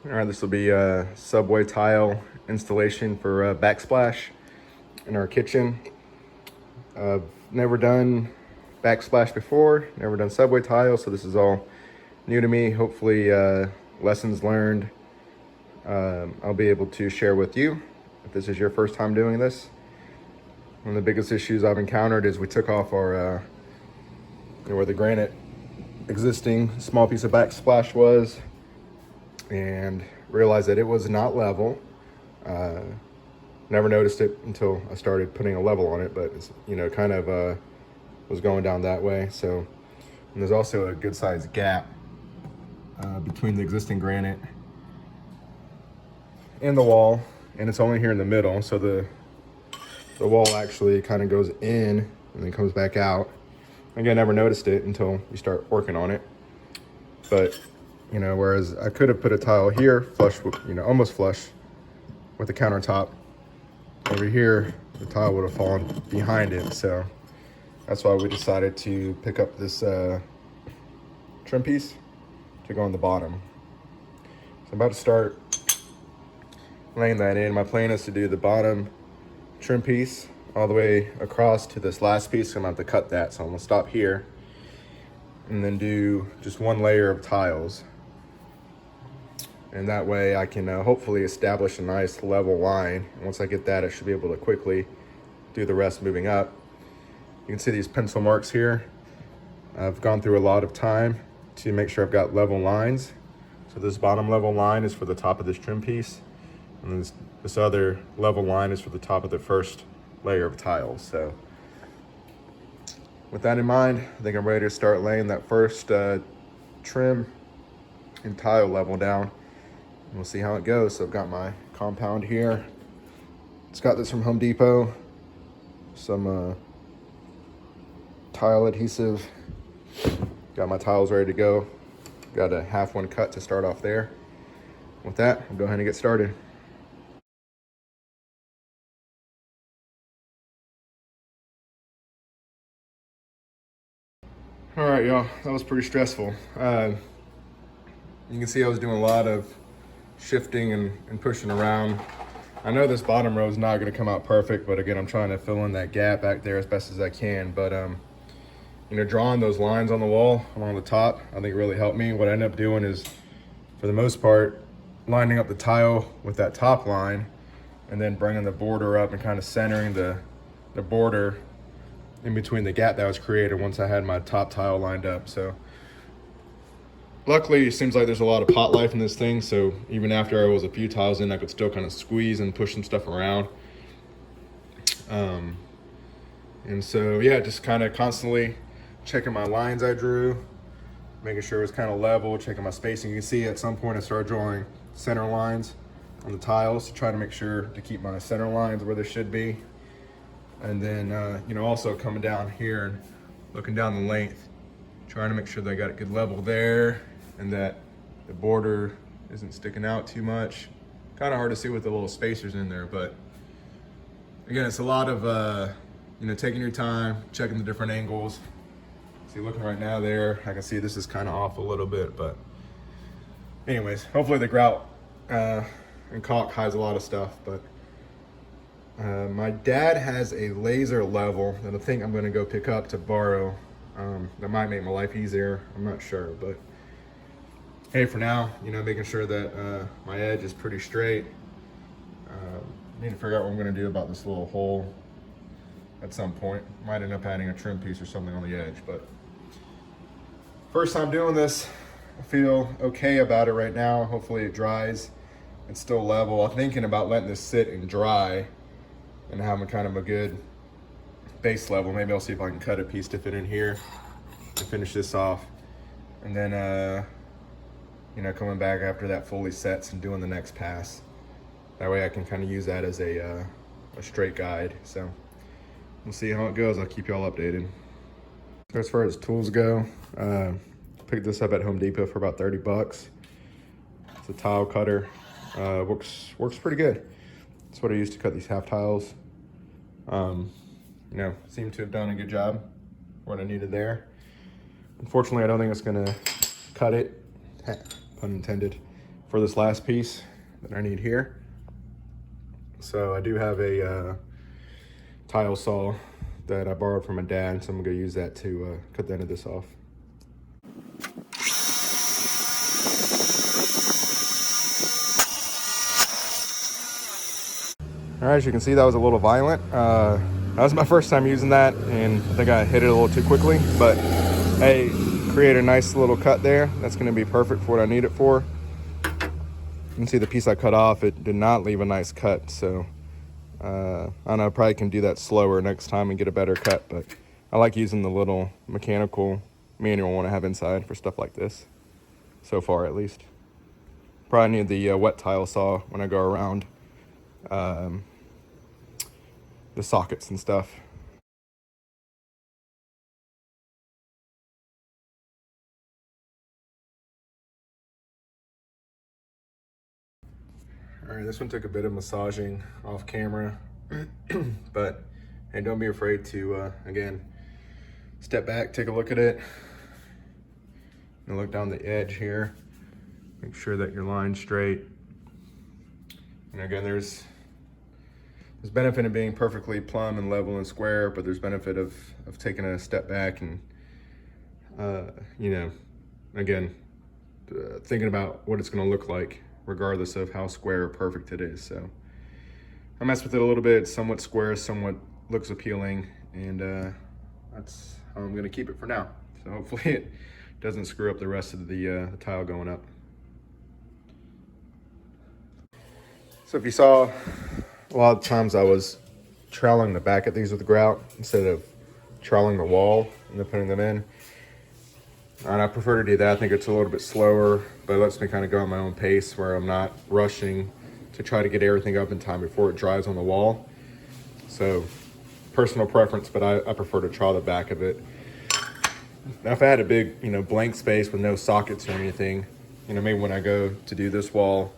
All right, this will be a subway tile installation for Backsplash in our kitchen. I've never done Backsplash before, never done subway tile, so this is all new to me. Hopefully, lessons learned I'll be able to share with you if this is your first time doing this. One of the biggest issues I've encountered is we took off our where the granite existing small piece of Backsplash was, and realized that it was not level. Never noticed it until I started putting a level on it, but it's, kind of was going down that way. So, and there's also a good sized gap between the existing granite and the wall, and it's only here in the middle. So the wall actually kind of goes in and then comes back out. Again, never noticed it until you start working on it. But whereas I could have put a tile here, flush, almost flush with the countertop. Over here, the tile would have fallen behind it. So that's why we decided to pick up this trim piece to go on the bottom. So I'm about to start laying that in. My plan is to do the bottom trim piece all the way across to this last piece. So I'm gonna have to cut that. So I'm gonna stop here and then do just one layer of tiles. And that way I can hopefully establish a nice level line. And once I get that, I should be able to quickly do the rest moving up. You can see these pencil marks here. I've gone through a lot of time to make sure I've got level lines. So this bottom level line is for the top of this trim piece. And this other level line is for the top of the first layer of tiles. So with that in mind, I think I'm ready to start laying that first trim and tile level down. We'll see how it goes. So I've got my compound here. It's got this from Home Depot. Some tile adhesive. Got my tiles ready to go. Got a half one cut to start off there. With that, I'll go ahead and get started. All right, y'all, that was pretty stressful. You can see I was doing a lot of shifting and pushing around. I know this bottom row is not gonna come out perfect, but again, I'm trying to fill in that gap back there as best as I can. But drawing those lines on the wall along the top, I think really helped me. What I ended up doing is, for the most part, lining up the tile with that top line and then bringing the border up and kind of centering the border in between the gap that was created once I had my top tile lined up. So luckily, it seems like there's a lot of pot life in this thing, so even after I was a few tiles in, I could still kind of squeeze and push some stuff around. And so, yeah, just kind of constantly checking my lines I drew, making sure it was kind of level, checking my spacing. You can see at some point I started drawing center lines on the tiles to try to make sure to keep my center lines where they should be. And then, also coming down here and looking down the length, trying to make sure that I got a good level there and that the border isn't sticking out too much. Kind of hard to see with the little spacers in there, but again, it's a lot of, taking your time, checking the different angles. See, looking right now there, I can see this is kind of off a little bit, but anyways, hopefully the grout and caulk hides a lot of stuff. But my dad has a laser level that I think I'm gonna go pick up to borrow. That might make my life easier, I'm not sure, but hey, for now, making sure that my edge is pretty straight. Need to figure out what I'm gonna do about this little hole at some point. Might end up adding a trim piece or something on the edge, but first time doing this, I feel okay about it right now. Hopefully it dries. It's still level. I'm thinking about letting this sit and dry and having kind of a good base level. Maybe I'll see if I can cut a piece to fit in here to finish this off. And then, coming back after that fully sets and doing the next pass. That way I can kind of use that as a straight guide. So we'll see how it goes. I'll keep y'all updated. So as far as tools go, picked this up at Home Depot for about 30 bucks. It's a tile cutter. Works pretty good. That's what I used to cut these half tiles. Seemed to have done a good job for what I needed there. Unfortunately, I don't think it's gonna cut it, pun intended. for this last piece that I need here. So I do have a tile saw that I borrowed from my dad, so I'm gonna use that to cut the end of this off. All right, as you can see, that was a little violent. That was my first time using that, and I think I hit it a little too quickly, but hey, create a nice little cut there. That's gonna be perfect for what I need it for. You can see the piece I cut off, it did not leave a nice cut, so I don't know, I probably can do that slower next time and get a better cut, but I like using the little mechanical manual one I have inside for stuff like this, so far at least. Probably need the wet tile saw when I go around the sockets and stuff. All right, this one took a bit of massaging off camera, but hey, don't be afraid to, again, step back, take a look at it, and look down the edge here. Make sure that your line's straight. And again, there's benefit in being perfectly plumb and level and square, but there's benefit of taking a step back and, you know, again, thinking about what it's gonna look like regardless of how square or perfect it is. So I messed with it a little bit, somewhat square, somewhat looks appealing, and that's how I'm gonna keep it for now. So hopefully it doesn't screw up the rest of the tile going up. So if you saw, a lot of times I was troweling the back of these with the grout instead of troweling the wall and then putting them in. And I prefer to do that. I think it's a little bit slower, but it lets me kind of go at my own pace where I'm not rushing to try to get everything up in time before it dries on the wall. So personal preference, but I prefer to trowel the back of it. Now if I had a big, you know, blank space with no sockets or anything, you know, maybe when I go to do this wall,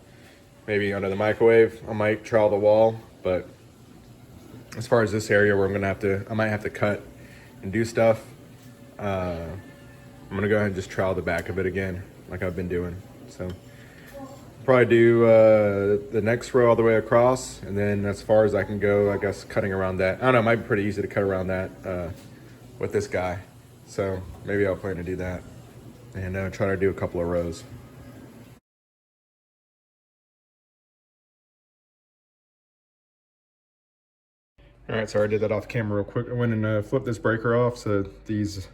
maybe under the microwave, I might trowel the wall. But as far as this area where I might have to cut and do stuff, I'm gonna go ahead and just trowel the back of it again, like I've been doing. So probably do the next row all the way across, and then as far as I can go, I guess cutting around that. I don't know, it might be pretty easy to cut around that with this guy. So maybe I'll plan to do that and try to do a couple of rows. All right, so I did that off camera real quick. I went and flipped this breaker off so these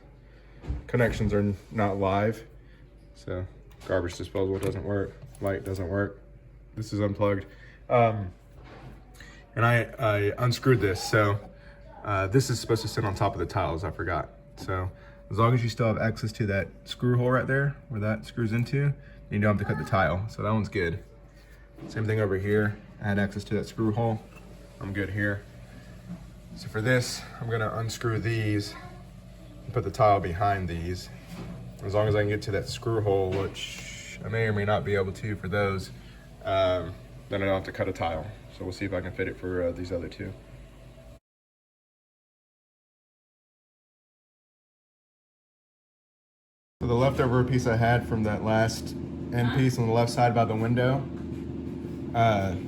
connections are not live. So garbage disposal doesn't work, light doesn't work. This is unplugged. And I unscrewed this. So this is supposed to sit on top of the tiles, I forgot. So as long as you still have access to that screw hole right there, where that screws into, you don't have to cut the tile. So that one's good. Same thing over here. I had access to that screw hole. I'm good here. So for this, I'm gonna unscrew these and put the tile behind these. As long as I can get to that screw hole, which I may or may not be able to for those, then I don't have to cut a tile. So we'll see if I can fit it for these other two. So the leftover piece I had from that last end piece on the left side by the window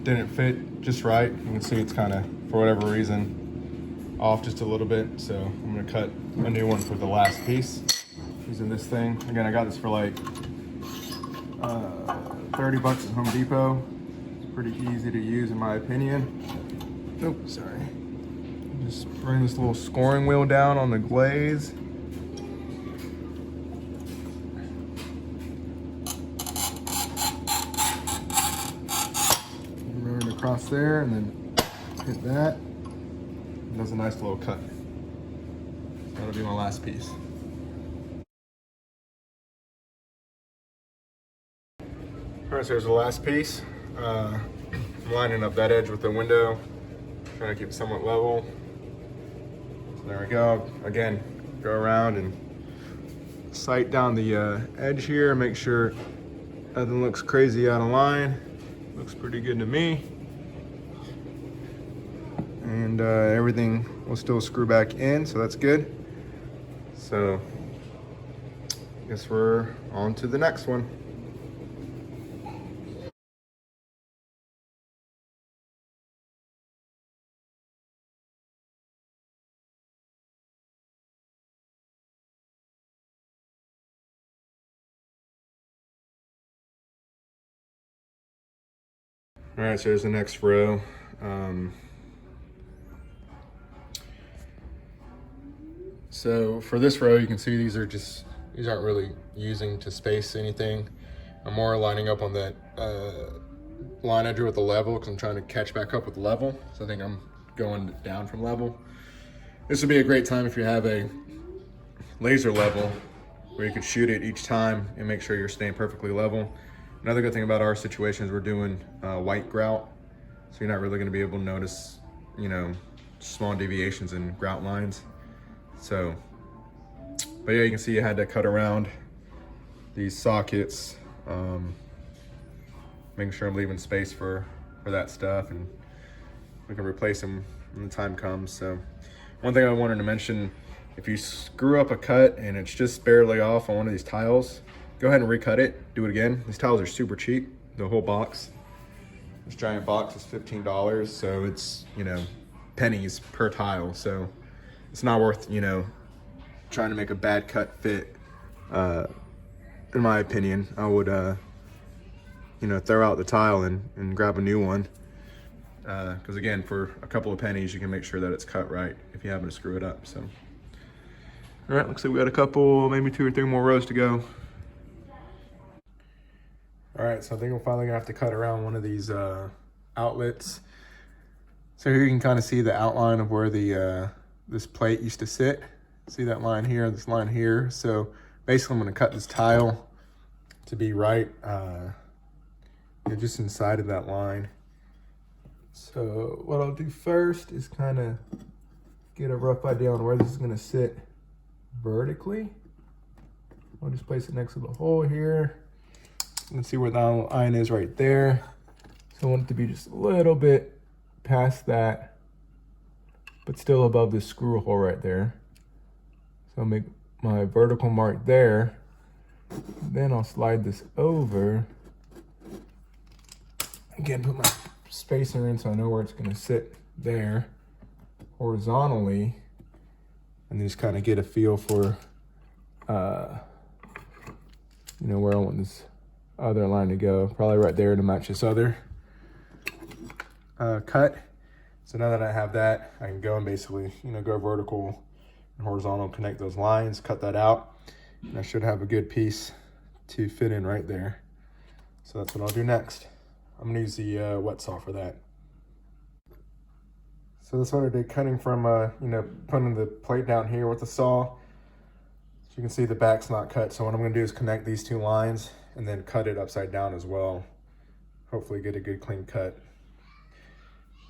didn't fit just right. You can see it's kind of, for whatever reason, off just a little bit. So I'm gonna cut a new one for the last piece using this thing. Again, I got this for like 30 bucks at Home Depot. It's pretty easy to use in my opinion. Oh, sorry. Just bring this little scoring wheel down on the glaze. Run it across there and then hit that. That's a nice little cut. That'll be my last piece. All right, so here's the last piece. I'm lining up that edge with the window, trying to keep it somewhat level. So there we go. Again, go around and sight down the edge here, make sure nothing looks crazy out of line. Looks pretty good to me. And everything will still screw back in, so that's good. So I guess we're on to the next one. All right, so there's the next row. So for this row, you can see these aren't really using to space anything. I'm more lining up on that line I drew with the level because I'm trying to catch back up with the level. So I think I'm going down from level. This would be a great time if you have a laser level where you could shoot it each time and make sure you're staying perfectly level. Another good thing about our situation is we're doing white grout, so you're not really going to be able to notice, you know, small deviations in grout lines. So, but yeah, you can see you had to cut around these sockets, making sure I'm leaving space for that stuff, and we can replace them when the time comes. So one thing I wanted to mention, if you screw up a cut and it's just barely off on one of these tiles, go ahead and recut it, do it again. These tiles are super cheap, the whole box. This giant box is $15, so it's, you know, pennies per tile. So it's not worth, you know, trying to make a bad cut fit. In my opinion, I would, you know, throw out the tile and grab a new one. Because again, for a couple of pennies, you can make sure that it's cut right if you happen to screw it up. So, all right, looks like we got a couple, maybe 2 or 3 more rows to go. All right, so I think we're finally gonna have to cut around one of these outlets. So here you can kind of see the outline of where the this plate used to sit. See that line here, this line here. So basically I'm gonna cut this tile to be right just inside of that line. So what I'll do first is kind of get a rough idea on where this is gonna sit vertically. I'll just place it next to the hole here. You can see where the line is right there. So I want it to be just a little bit past that, but still above the screw hole right there. So I'll make my vertical mark there. Then I'll slide this over. Again, put my spacer in so I know where it's gonna sit there horizontally. And just kind of get a feel for, you know, where I want this other line to go. Probably right there to match this other cut. So now that I have that, I can go and basically, you know, go vertical and horizontal, connect those lines, cut that out. And I should have a good piece to fit in right there. So that's what I'll do next. I'm gonna use the wet saw for that. So that's what I did, cutting from, you know, putting the plate down here with the saw. So you can see the back's not cut. So what I'm gonna do is connect these 2 lines and then cut it upside down as well. Hopefully get a good clean cut.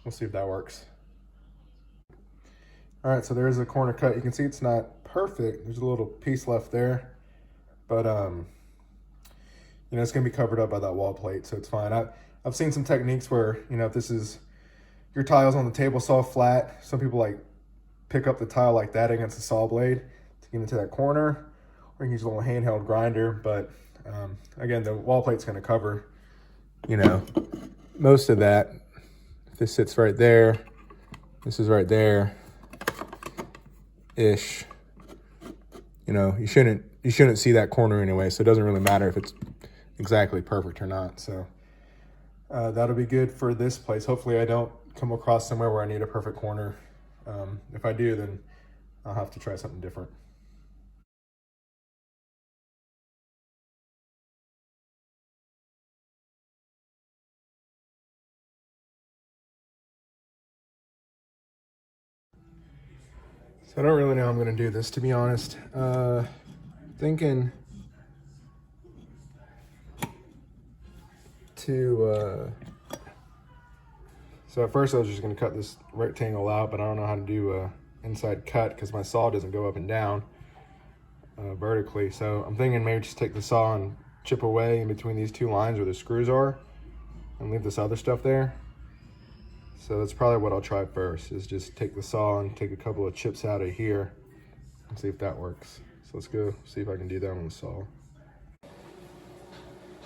We'll see if that works. All right, so there's a corner cut. You can see it's not perfect. There's a little piece left there, but you know, it's gonna be covered up by that wall plate, so it's fine. I've seen some techniques where, you know, if this is your tiles on the table saw flat, some people like pick up the tile like that against the saw blade to get into that corner, or you can use a little handheld grinder. But again, the wall plate's gonna cover, you know, most of that. If this sits right there, this is right there ish, you know, you shouldn't see that corner anyway, so it doesn't really matter if it's exactly perfect or not. So that'll be good for this place. Hopefully I don't come across somewhere where I need a perfect corner. If I do, then I'll have to try something different. So I don't really know how I'm gonna do this, to be honest. Thinking to, so at first I was just gonna cut this rectangle out, but I don't know how to do a inside cut because my saw doesn't go up and down vertically. So I'm thinking maybe just take the saw and chip away in between these 2 lines where the screws are and leave this other stuff there. So that's probably what I'll try first, is just take the saw and take a couple of chips out of here and see if that works. So let's go see if I can do that on the saw.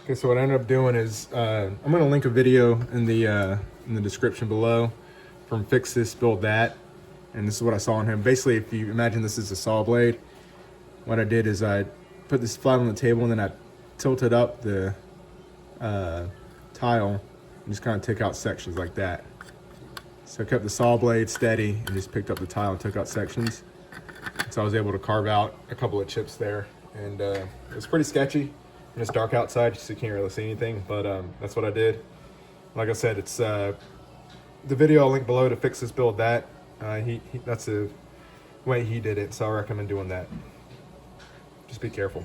Okay, so what I ended up doing is, I'm gonna link a video in the description below from Fix This, Build That. And this is what I saw on him. Basically, if you imagine this is a saw blade, what I did is I put this flat on the table and then I tilted up the tile and just kind of took out sections like that. So I kept the saw blade steady and just picked up the tile and took out sections. So I was able to carve out a couple of chips there, and it was pretty sketchy. And it's dark outside, so you can't really see anything, but that's what I did. Like I said, it's the video I'll link below to fix this build. That's the way he did it, so I recommend doing that. Just be careful.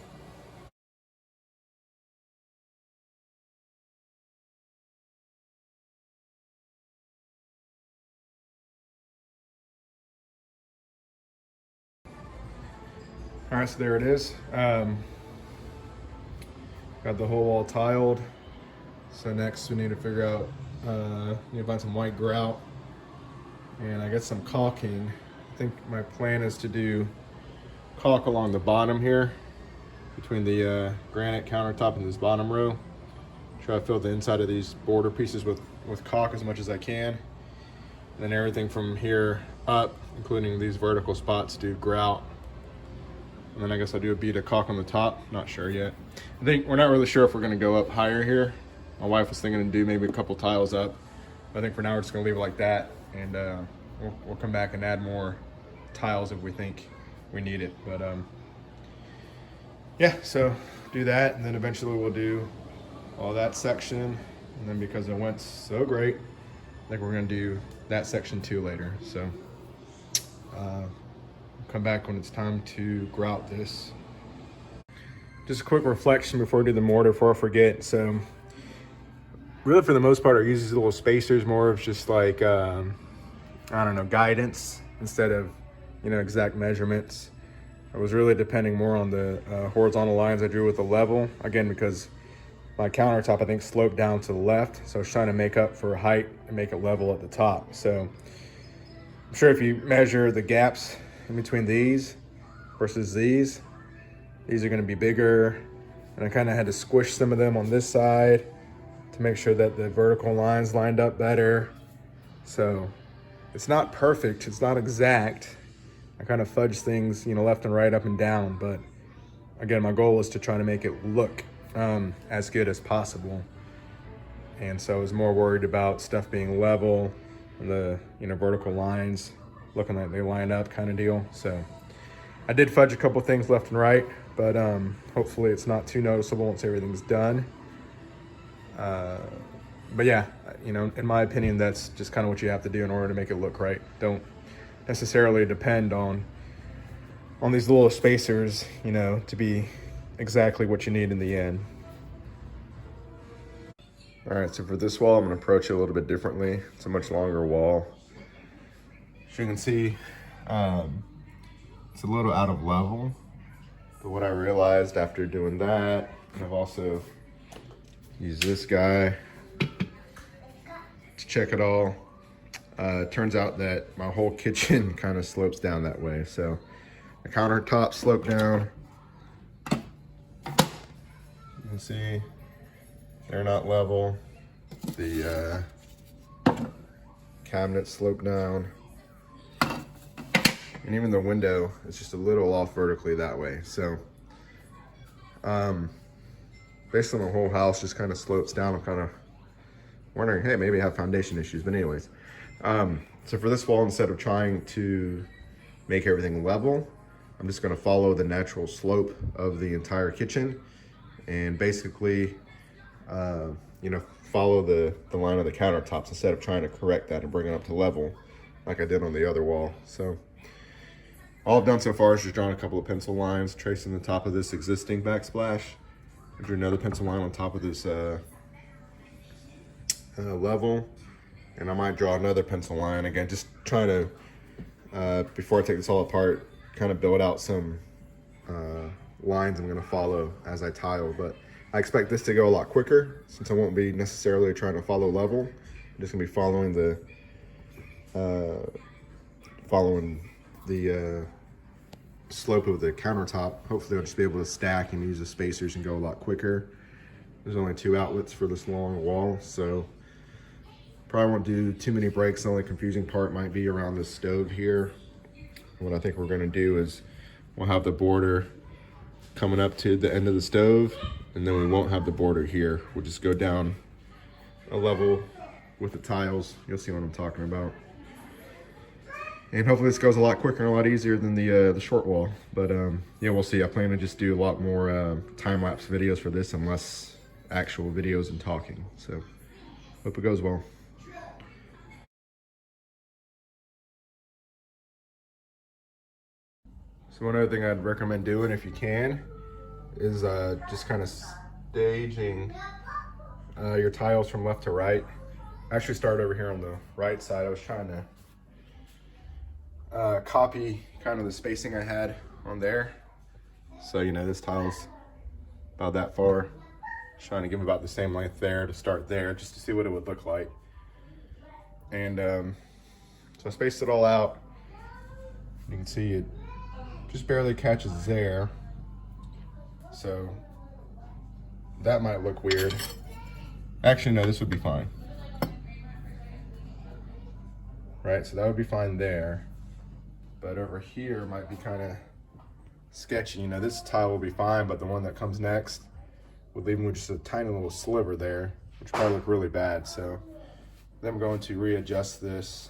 All right, so there it is. Got the whole wall tiled. So next we need to figure out, need to find some white grout, and I got some caulking. I think my plan is to do caulk along the bottom here, between the granite countertop and this bottom row. Try to fill the inside of these border pieces with caulk as much as I can. And then everything from here up, including these vertical spots, do grout. And then I guess I'll do a bead of caulk on the top. Not sure yet. I think we're not really sure if we're gonna go up higher here. My wife was thinking to do maybe a couple tiles up. But I think for now we're just gonna leave it like that, and we'll come back and add more tiles if we think we need it. But yeah, so do that, and then eventually we'll do all that section. And then because it went so great, I think we're gonna do that section too later. So come back when it's time to grout this. Just a quick reflection before we do the mortar, before I forget. So really for the most part, I use these little spacers more of just like, I don't know, guidance instead of, you know, exact measurements. I was really depending more on the horizontal lines I drew with the level. Again, because my countertop, I think, sloped down to the left. So I was trying to make up for height and make it level at the top. So I'm sure if you measure the gaps in between these versus these are gonna be bigger. And I kind of had to squish some of them on this side to make sure that the vertical lines lined up better. So it's not perfect, it's not exact. I kind of fudge things, you know, left and right, up and down. But again, my goal is to try to make it look as good as possible. And so I was more worried about stuff being level and the, you know, vertical lines looking like they line up kind of deal. So I did fudge a couple things left and right, but hopefully it's not too noticeable once everything's done. But yeah, you know, in my opinion, that's just kind of what you have to do in order to make it look right. Don't necessarily depend on these little spacers, you know, to be exactly what you need in the end. All right, so for this wall, I'm gonna approach it a little bit differently. It's a much longer wall. As you can see, it's a little out of level, but what I realized after doing that, and I've also used this guy to check it all, it turns out that my whole kitchen kind of slopes down that way. So the countertops slope down. You can see they're not level. The cabinets slope down. And even the window is just a little off vertically that way. So basically my whole house just kind of slopes down. I'm kind of wondering, hey, maybe I have foundation issues, but anyways. So for this wall, instead of trying to make everything level, I'm just gonna follow the natural slope of the entire kitchen and basically, you know, follow the line of the countertops instead of trying to correct that and bring it up to level like I did on the other wall. So all I've done so far is just drawn a couple of pencil lines, tracing the top of this existing backsplash. I drew another pencil line on top of this level, and I might draw another pencil line again, just trying to, before I take this all apart, kind of build out some lines I'm gonna follow as I tile. But I expect this to go a lot quicker since I won't be necessarily trying to follow level. I'm just gonna be following the slope of the countertop. Hopefully I'll just be able to stack and use the spacers and go a lot quicker. There's only 2 outlets for this long wall, so probably won't do too many breaks. The only confusing part might be around the stove here. What I think we're gonna do is we'll have the border coming up to the end of the stove, and then we won't have the border here. We'll just go down a level with the tiles. You'll see what I'm talking about. And hopefully this goes a lot quicker and a lot easier than the short wall. But yeah, we'll see. I plan to just do a lot more time-lapse videos for this and less actual videos and talking. So hope it goes well. So one other thing I'd recommend doing if you can is just kind of staging your tiles from left to right. I actually started over here on the right side. I was trying to copy kind of the spacing I had on there. So, you know, this tile's about that far. Just trying to give about the same length there to start there, just to see what it would look like. And so I spaced it all out. You can see it just barely catches there. So that might look weird. Actually, no, this would be fine. Right, so that would be fine there. But over here might be kind of sketchy. You know, this tile will be fine, but the one that comes next would leave me with just a tiny little sliver there, which probably look really bad. So then I'm going to readjust this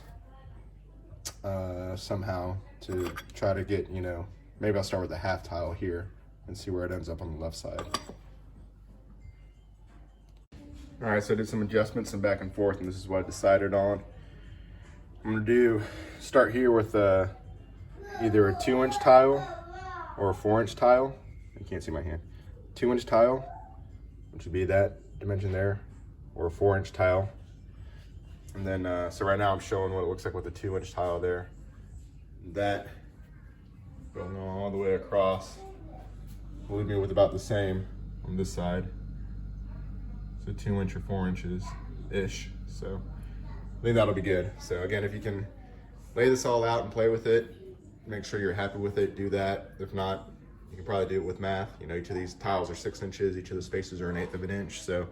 somehow to try to get, you know, maybe I'll start with the half tile here and see where it ends up on the left side. All right, so I did some adjustments and back and forth, and this is what I decided on. I'm gonna start here with either a 2-inch tile or a 4-inch tile. You can't see my hand. 2-inch tile, which would be that dimension there, or a 4-inch tile. And then, so right now I'm showing what it looks like with a 2-inch tile there. That going all the way across will leave me with about the same on this side. So 2 inch or 4 inches-ish. So I think that'll be good. So again, if you can lay this all out and play with it, make sure you're happy with it, do that. If not, you can probably do it with math. You know, each of these tiles are 6 inches, each of the spaces are 1/8 of an inch. So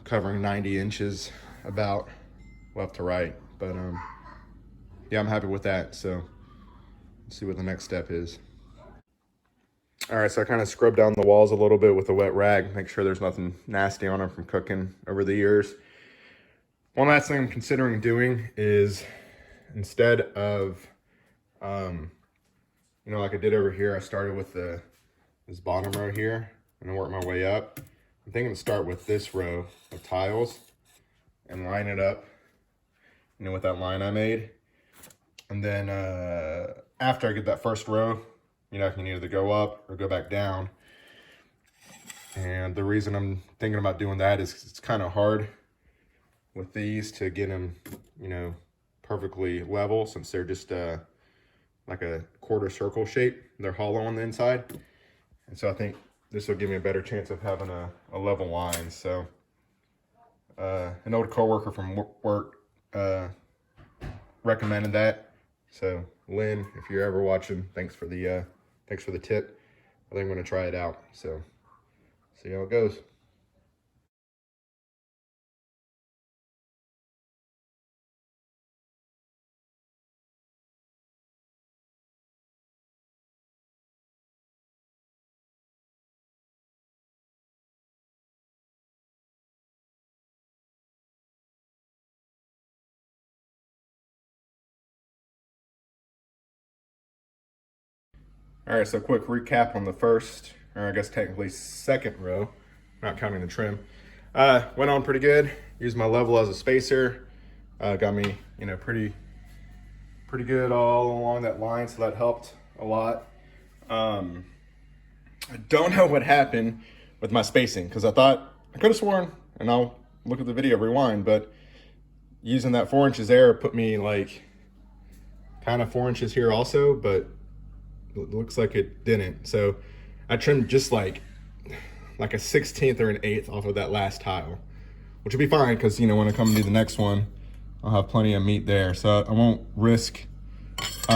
covering 90 inches about left to right. But yeah, I'm happy with that. So let's see what the next step is. All right, so I kind of scrubbed down the walls a little bit with a wet rag, make sure there's nothing nasty on them from cooking over the years. One last thing I'm considering doing is, instead of, you know, like I did over here, I started with this bottom row here and then work my way up. I'm thinking to start with this row of tiles and line it up, you know, with that line I made. And then after I get that first row, you know, I can either go up or go back down. And the reason I'm thinking about doing that is it's kind of hard with these to get them, you know, perfectly level, since they're just like a quarter circle shape. They're hollow on the inside. And so I think this will give me a better chance of having a level line. So an old coworker from work recommended that. So Lynn, if you're ever watching, thanks for the tip. I think I'm gonna try it out. So see how it goes. All right, so quick recap on the first, or I guess technically second row, not counting the trim. Went on pretty good. Used my level as a spacer. Got me, you know, pretty good all along that line, so that helped a lot. I don't know what happened with my spacing, because I thought, I could have sworn, and I'll look at the video, rewind, but using that 4 inches there put me like kind of 4 inches here also, but it looks like it didn't. So I trimmed just like a 1/16 or an 1/8 off of that last tile, which would be fine, because, you know, when I come and do the next one, I'll have plenty of meat there. So I won't risk, you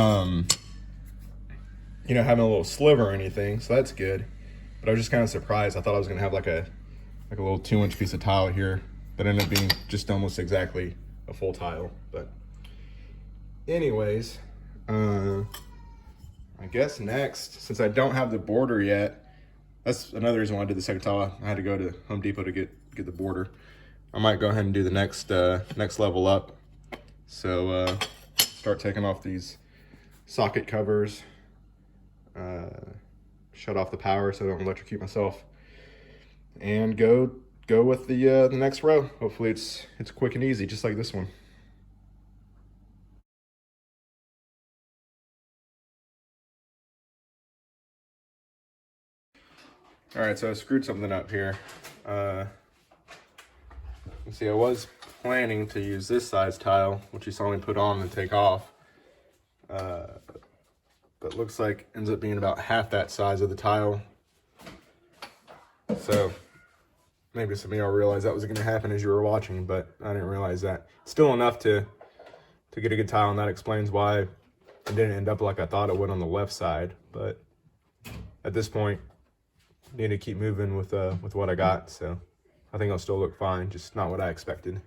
know, having a little sliver or anything. So that's good. But I was just kind of surprised. I thought I was gonna have like a little 2-inch piece of tile here, that ended up being just almost exactly a full tile. But anyways, I guess next, since I don't have the border yet, that's another reason why I did the second tile. I had to go to Home Depot to get the border. I might go ahead and do the next level up. So start taking off these socket covers, shut off the power so I don't electrocute myself, and go with the next row. Hopefully it's quick and easy, just like this one. All right, so I screwed something up here. You see, I was planning to use this size tile, which you saw me put on and take off. But looks like ends up being about half that size of the tile. So maybe some of y'all realized that was gonna happen as you were watching, but I didn't realize that. Still enough to get a good tile, and that explains why it didn't end up like I thought it would on the left side. But at this point, need to keep moving with what I got, so I think it'll still look fine, just not what I expected.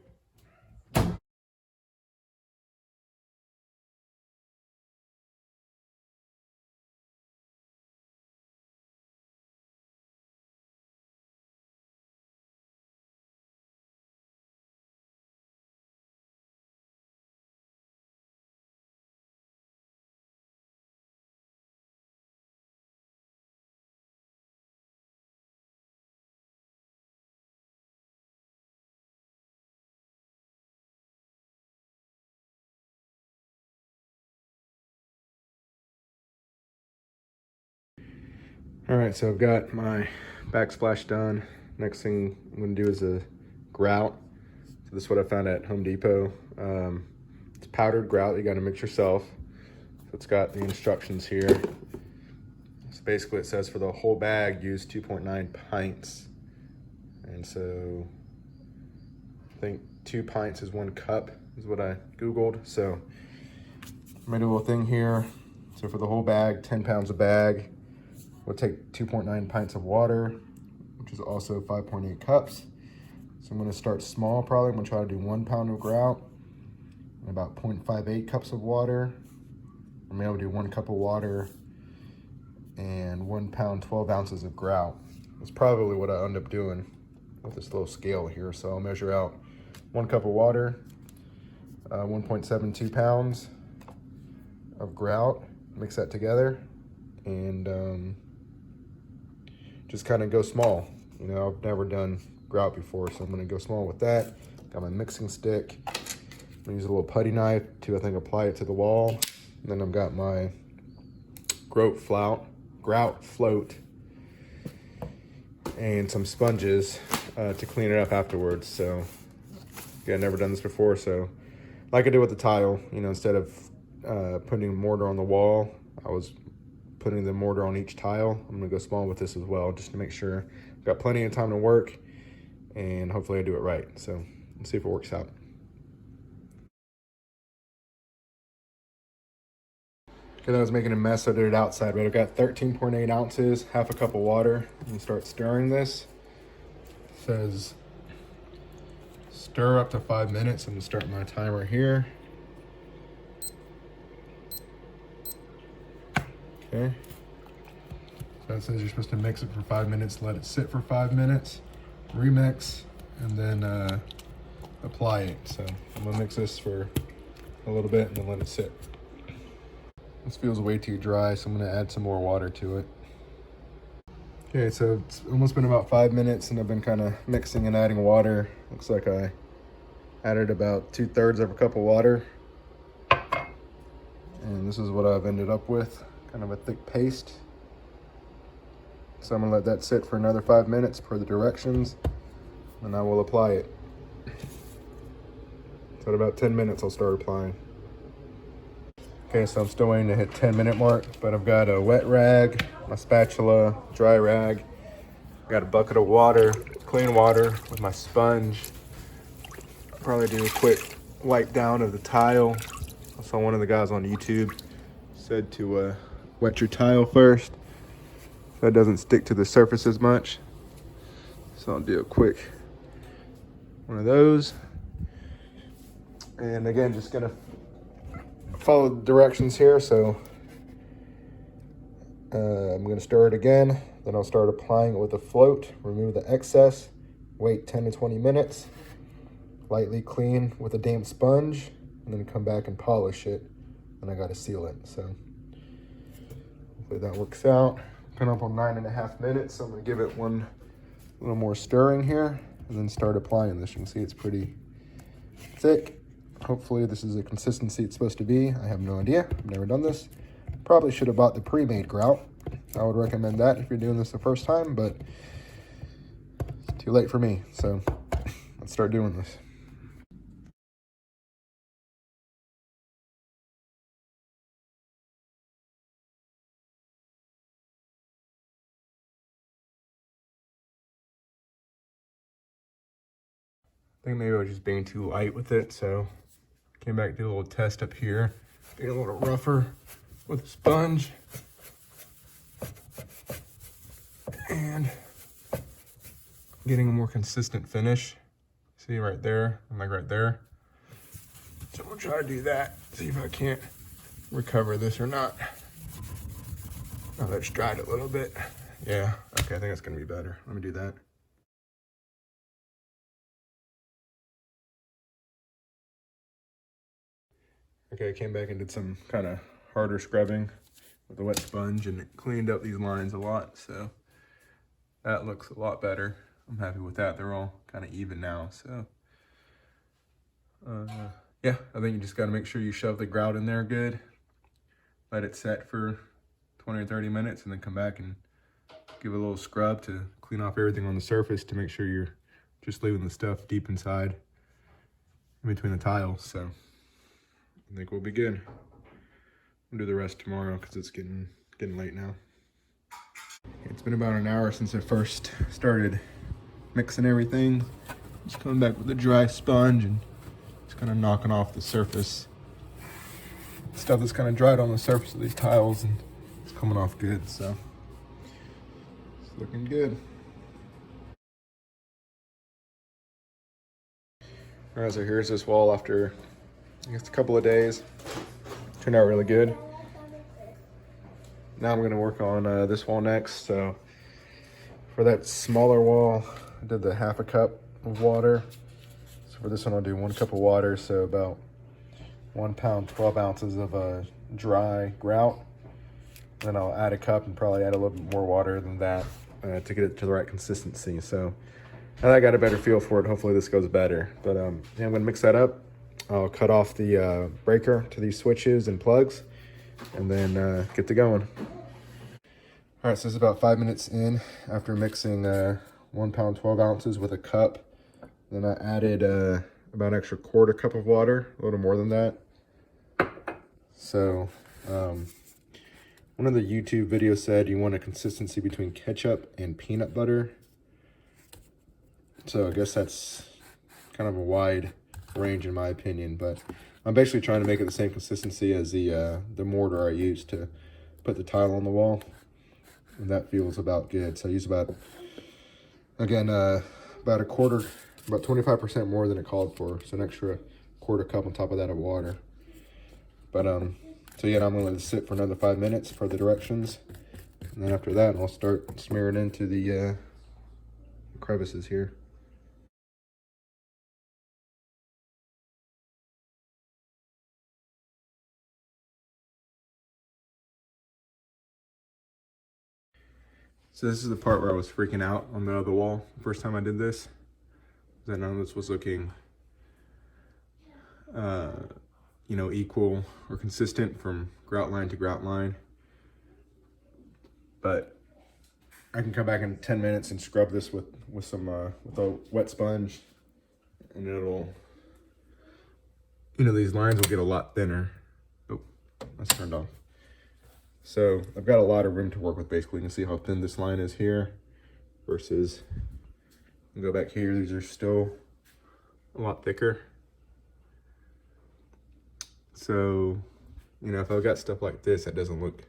All right, so I've got my backsplash done. Next thing I'm gonna do is a grout. So this is what I found at Home Depot. It's powdered grout, you gotta mix yourself. So it's got the instructions here. So basically it says for the whole bag, use 2.9 pints. And so I think 2 pints is 1 cup is what I Googled. So I made a little thing here. So for the whole bag, 10 pounds a bag, we'll take 2.9 pints of water, which is also 5.8 cups. So I'm gonna start small probably. I'm gonna try to do 1 pound of grout and about 0.58 cups of water. I'm able to do 1 cup of water and 1 pound, 12 ounces of grout. That's probably what I end up doing with this little scale here. So I'll measure out 1 cup of water, 1.72 pounds of grout, mix that together, and just kind of go small. You know, I've never done grout before, so I'm gonna go small with that. Got my mixing stick. I'm gonna use a little putty knife to, I think, apply it to the wall. And then I've got my grout float, and some sponges to clean it up afterwards. So, yeah, I've never done this before, so like I did with the tile, you know, instead of putting mortar on the wall, I was putting the mortar on each tile. I'm gonna go small with this as well, just to make sure I've got plenty of time to work, and hopefully I do it right. So let's see if it works out. Okay, I was making a mess, so I did it outside, but I've got 13.8 ounces, half a cup of water. And start stirring this. It says stir up to 5 minutes. I'm gonna start my timer here. Okay. So it says you're supposed to mix it for 5 minutes, let it sit for 5 minutes, remix, and then apply it. So I'm gonna mix this for a little bit and then let it sit. This feels way too dry, so I'm gonna add some more water to it. Okay, so it's almost been about 5 minutes and I've been kind of mixing and adding water. Looks like I added about 2/3 of a cup of water. And this is what I've ended up with, kind of a thick paste. So I'm gonna let that sit for another 5 minutes per the directions, and I will apply it. So at about 10 minutes, I'll start applying. Okay, so I'm still waiting to hit 10-minute mark, but I've got a wet rag, my spatula, dry rag, got a bucket of water, clean water with my sponge. I'll probably do a quick wipe down of the tile. I saw one of the guys on YouTube said to wet your tile first, so it doesn't stick to the surface as much. So I'll do a quick one of those. And again, just gonna follow the directions here. So I'm gonna stir it again, then I'll start applying it with a float, remove the excess, wait 10 to 20 minutes, lightly clean with a damp sponge, and then come back and polish it. And I got to seal it. So hopefully that works out. Pin up on 9.5 minutes. So I'm gonna give it one little more stirring here, and then start applying this. You can see it's pretty thick. Hopefully this is the consistency it's supposed to be. I have no idea. I've never done this. Probably should have bought the pre-made grout. I would recommend that if you're doing this the first time, but it's too late for me. So let's start doing this. I think maybe I was just being too light with it, so came back, did a little test up here, being a little rougher with a sponge, and getting a more consistent finish. See right there, I'm like right there. So we'll try to do that, see if I can't recover this or not. Oh, that's dried a little bit. Yeah, okay, I think that's gonna be better. Let me do that. Okay, I came back and did some kind of harder scrubbing with a wet sponge, and it cleaned up these lines a lot, so that looks a lot better. I'm happy with that. They're all kind of even now, so yeah, I think you just got to make sure you shove the grout in there good, let it set for 20 or 30 minutes, and then come back and give it a little scrub to clean off everything on the surface to make sure you're just leaving the stuff deep inside in between the tiles. So I think we'll be good. We'll do the rest tomorrow because it's getting late now. It's been about an hour since I first started mixing everything. Just coming back with a dry sponge and just kind of knocking off the surface stuff that's kind of dried on the surface of these tiles, and it's coming off good, so it's looking good. All right, so here's this wall after, I guess, a couple of days. Turned out really good. Now I'm gonna work on this wall next. So for that smaller wall, I did the 1/2 cup of water. So for this one, I'll do 1 cup of water. So about 1 pound, 12 ounces of dry grout. Then I'll add a cup and probably add a little bit more water than that to get it to the right consistency. So now that I got a better feel for it, hopefully this goes better. But yeah, I'm gonna mix that up. I'll cut off the breaker to these switches and plugs, and then get to going. All right, so it's about 5 minutes in after mixing 1 pound, 12 ounces with a cup. Then I added about an extra 1/4 cup of water, a little more than that. So one of the YouTube videos said you want a consistency between ketchup and peanut butter. So I guess that's kind of a wide range in my opinion, but I'm basically trying to make it the same consistency as the mortar I used to put the tile on the wall, and that feels about good. So I use about, again, about a quarter, about 25% more than it called for, so an extra 1/4 cup on top of that of water. But so yeah, I'm gonna let it sit for another 5 minutes for the directions, and then after that I'll start smearing into the crevices here. So this is the part where I was freaking out on the other wall the first time I did this. I know this was looking, you know, equal or consistent from grout line to grout line. But I can come back in 10 minutes and scrub this with a wet sponge, and it'll, you know, these lines will get a lot thinner. Oh, that's turned off. So I've got a lot of room to work with. Basically, you can see how thin this line is here versus, go back here, these are still a lot thicker. So, you know, if I've got stuff like this that doesn't look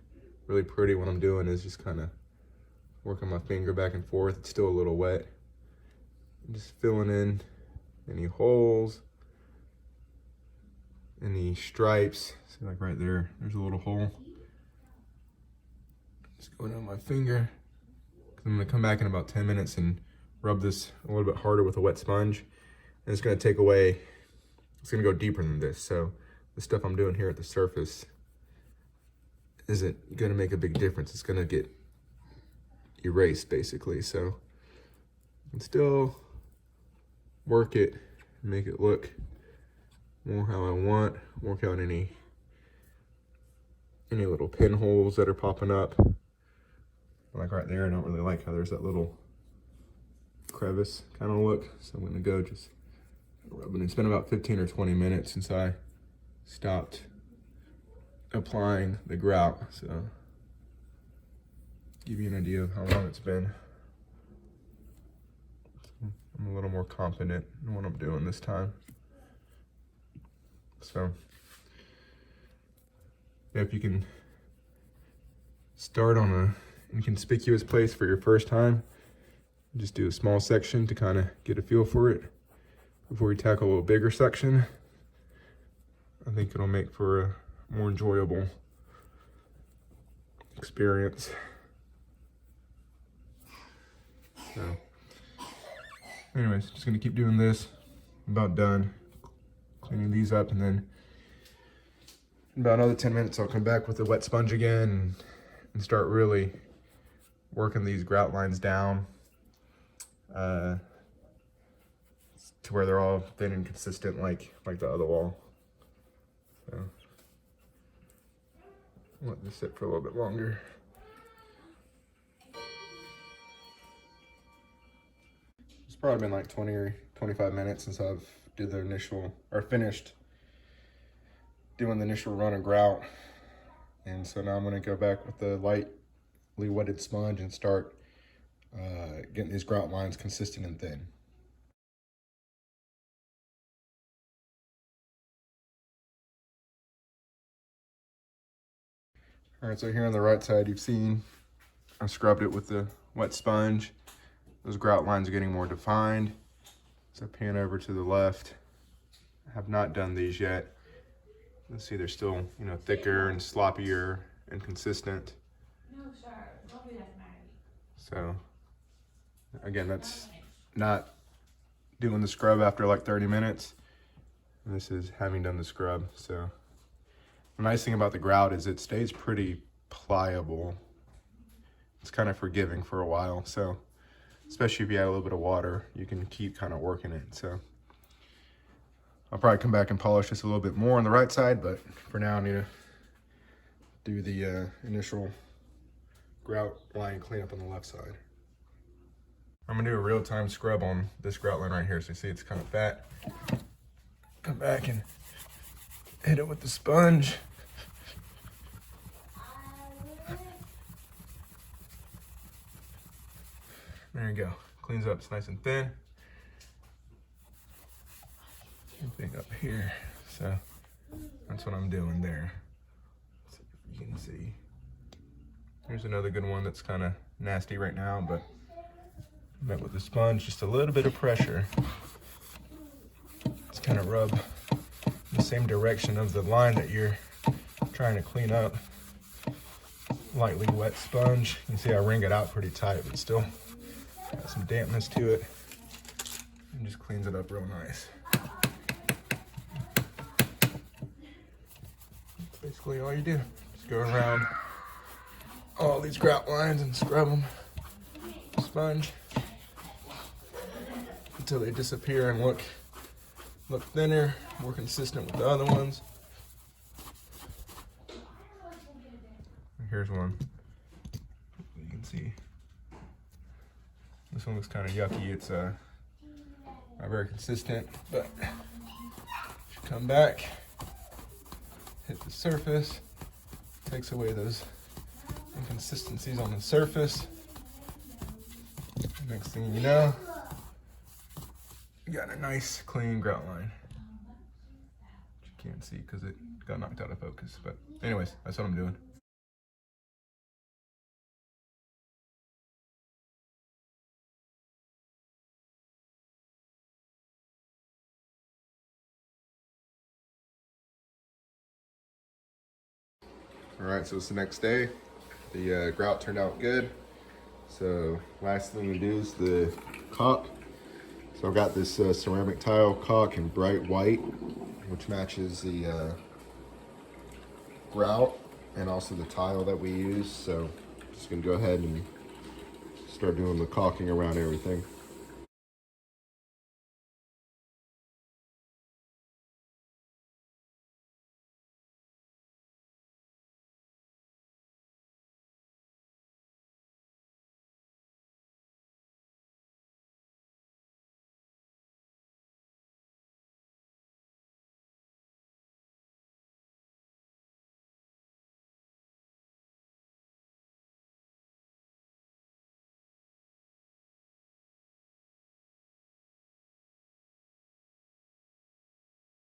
really pretty, what I'm doing is just kind of working my finger back and forth. It's still a little wet. I'm just filling in any holes, any stripes. See, like right there, there's a little hole. Just going down my finger. I'm gonna come back in about 10 minutes and rub this a little bit harder with a wet sponge. And it's gonna take away, it's gonna go deeper than this. So the stuff I'm doing here at the surface isn't gonna make a big difference. It's gonna get erased basically. So I can still work it, make it look more how I want, work out any little pinholes that are popping up. Like right there, I don't really like how there's that little crevice kind of look. So I'm gonna go just rubbing. It's been about 15 or 20 minutes since I stopped applying the grout. So give you an idea of how long it's been. I'm a little more confident in what I'm doing this time. So if you can start on a inconspicuous place for your first time, just do a small section to kind of get a feel for it before you tackle a little bigger section. I think it'll make for a more enjoyable experience. So anyways, just gonna keep doing this. I'm about done cleaning these up, and then in about another 10 minutes I'll come back with a wet sponge again and start really working these grout lines down to where they're all thin and consistent like the other wall. So I'll let this sit for a little bit longer. It's probably been like 20 or 25 minutes since I've did the initial, or finished doing the initial run of grout. And so now I'm gonna go back with the lightly wetted sponge and start getting these grout lines consistent and thin. All right, so here on the right side, you've seen I scrubbed it with the wet sponge. Those grout lines are getting more defined. So pan over to the left. I have not done these yet. Let's see, they're still, thicker and sloppier and consistent. So again, that's not doing the scrub after like 30 minutes. And this is having done the scrub. So the nice thing about the grout is it stays pretty pliable. It's kind of forgiving for a while. So especially if you add a little bit of water, you can keep kind of working it. So I'll probably come back and polish this a little bit more on the right side, but for now I need to do the initial grout line cleanup on the left side. I'm gonna do a real-time scrub on this grout line right here. So you see it's kind of fat. Come back and hit it with the sponge. There you go. Cleans up, it's nice and thin. Anything up here. So that's what I'm doing there. So you can see. Here's another good one that's kind of nasty right now, but met with the sponge, just a little bit of pressure. Just kind of rub the same direction of the line that you're trying to clean up. Lightly wet sponge. You can see I wring it out pretty tight, but still got some dampness to it. And just cleans it up real nice. That's basically all you do. Just go around all these grout lines and scrub them. Sponge. Until they disappear and look thinner, more consistent with the other ones. Here's one. You can see this one looks kind of yucky. It's not very consistent, but you come back, hit the surface, takes away those inconsistencies on the surface. Next thing you know, you got a nice clean grout line. Which you can't see because it got knocked out of focus. But anyways, that's what I'm doing. All right, so it's the next day. The grout turned out good. So last thing we do is the caulk. So I've got this ceramic tile caulk in bright white, which matches the grout and also the tile that we use. So just gonna go ahead and start doing the caulking around everything.